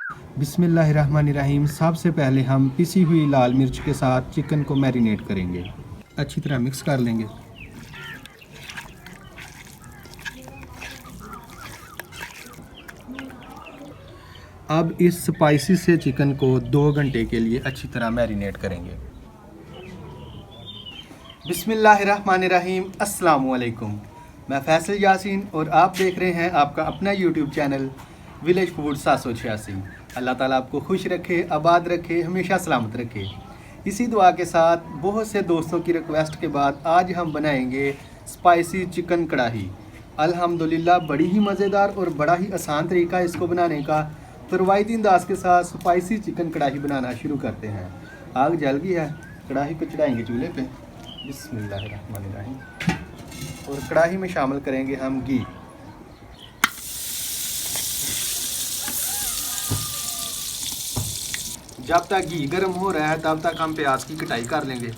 बिस्मिल्लाहिर्रहमानिर्रहीम। सबसे पहले हम पिसी हुई लाल मिर्च के साथ चिकन को मैरिनेट करेंगे। अच्छी तरह मिक्स कर लेंगे। अब इस स्पाइसी से चिकन को 2 घंटे के लिए अच्छी तरह मैरिनेट करेंगे। बिस्मिल्लाहिर्रहमानिर्रहीम। अस्सलाम वालेकुम। मैं फैसल यासीन और आप देख रहे हैं आपका अपना यूट्यूब चैनल विलेज फूड 786। अल्लाह ताला आपको खुश रखे, आबाद रखे, हमेशा सलामत रखे। इसी दुआ के साथ बहुत से दोस्तों की रिक्वेस्ट के बाद आज हम बनाएंगे स्पाइसी चिकन कढ़ाई। अल्हम्दुलिल्लाह बड़ी ही मज़ेदार और बड़ा ही आसान तरीका है इसको बनाने का। तो रवायती अंदाज के साथ स्पाइसी चिकन कढ़ाई बनाना शुरू करते हैं। आग जल गई है, कढ़ाई को चढ़ाएंगे चूल्हे पे। बिस्मिल्लाहिर्रहमानिर्रहीम। और कढ़ाई में शामिल करेंगे हम घी। जब तक घी गर्म हो रहा है तब तक हम प्याज की कटाई कर लेंगे।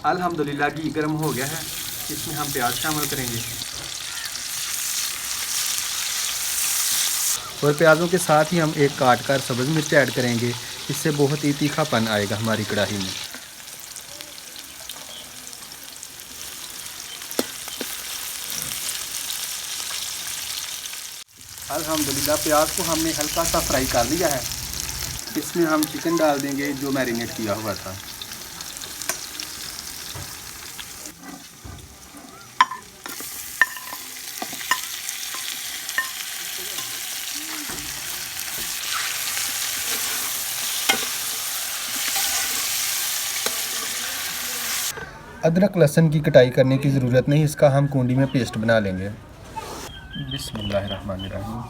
अल्हम्दुलिल्लाह घी गर्म हो गया है, इसमें हम प्याज शामिल करेंगे और प्याज़ों के साथ ही हम एक काट कर सब्ज़ मिर्च ऐड करेंगे। इससे बहुत ही तीखापन आएगा हमारी कढ़ाई में। अल्हम्दुलिल्लाह प्याज को हमने हल्का सा फ्राई कर लिया है। इसमें हम चिकन डाल देंगे जो मैरिनेट किया हुआ था। अदरक लहसुन की कटाई करने की ज़रूरत नहीं, इसका हम कूंडी में पेस्ट बना लेंगे। बिस्मिल्लाहिर्रहमानिर्रहीम।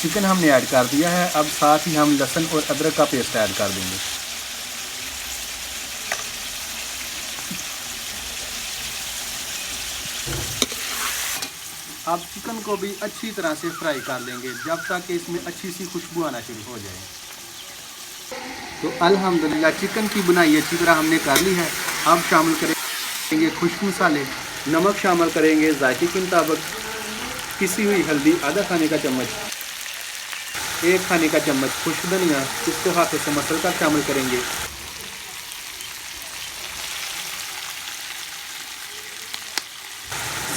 चिकन हमने ऐड कर दिया है। अब साथ ही हम लहसुन और अदरक का पेस्ट ऐड कर देंगे। अब चिकन को भी अच्छी तरह से फ्राई कर लेंगे जब तक कि इसमें अच्छी सी खुशबू आना शुरू हो जाए। तो अल्हम्दुलिल्लाह चिकन की बुनाई अच्छी तरह हमने कर ली है। अब शामिल करेंगे खुश्क मसाले, नमक शामिल करेंगे जायके के मुताबिक, पिसी हुई हल्दी आधा खाने का चम्मच, 1 खाने का चम्मच खुश्क धनिया, इसको हाथों से मसल कर शामिल करेंगे।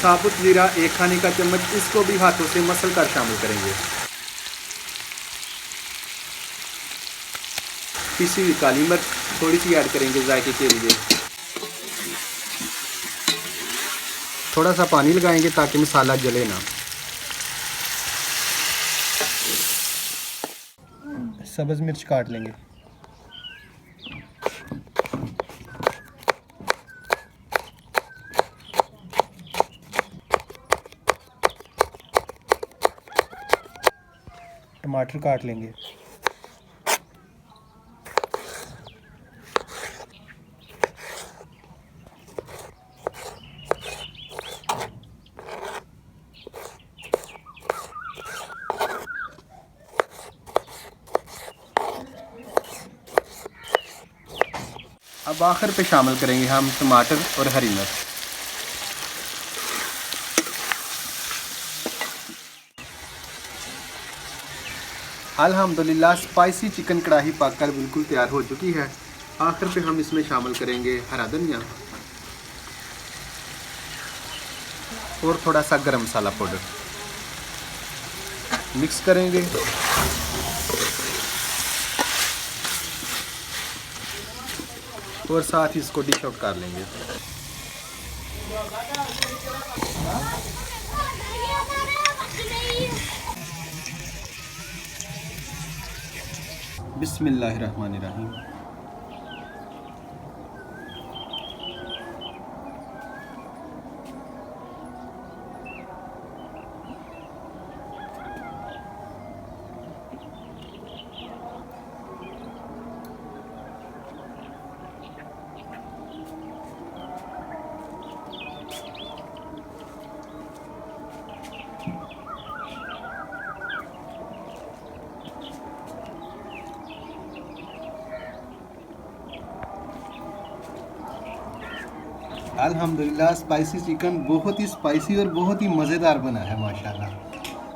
साबुत जीरा 1 खाने का चम्मच, इसको भी हाथों से मसल कर शामिल करेंगे। पिसी हुई काली मिर्च थोड़ी सी ऐड करेंगे जायके के लिए। थोड़ा सा पानी लगाएंगे ताकि मसाला जले ना। सब्ज़ मिर्च काट लेंगे। टमाटर काट लेंगे। अब आखिर पे शामिल करेंगे हम टमाटर और हरी मिर्च। अल्हम्दुलिल्लाह स्पाइसी चिकन कढ़ाई पककर बिल्कुल तैयार हो चुकी है। आखिर पे हम इसमें शामिल करेंगे हरा धनिया और थोड़ा सा गरम मसाला पाउडर। मिक्स करेंगे और साथ ही इसको डिश आउट कर लेंगे। बिस्मिल्लाहिर्रहमानिर्रहीम। अल्हम्दुलिल्लाह स्पाइसी चिकन बहुत ही स्पाइसी और बहुत ही मज़ेदार बना है माशाल्लाह।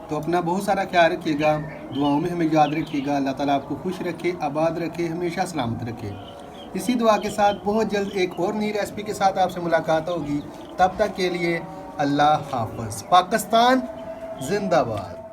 तो अपना बहुत सारा ख्याल रखिएगा, दुआओं में हमें याद रखिएगा। अल्लाह ताला आपको खुश रखे, आबाद रखे, हमेशा सलामत रखे। इसी दुआ के साथ बहुत जल्द एक और नई रेसिपी के साथ आपसे मुलाकात होगी। तब तक के लिए अल्लाह हाफ़िज़। पाकिस्तान जिंदाबाद।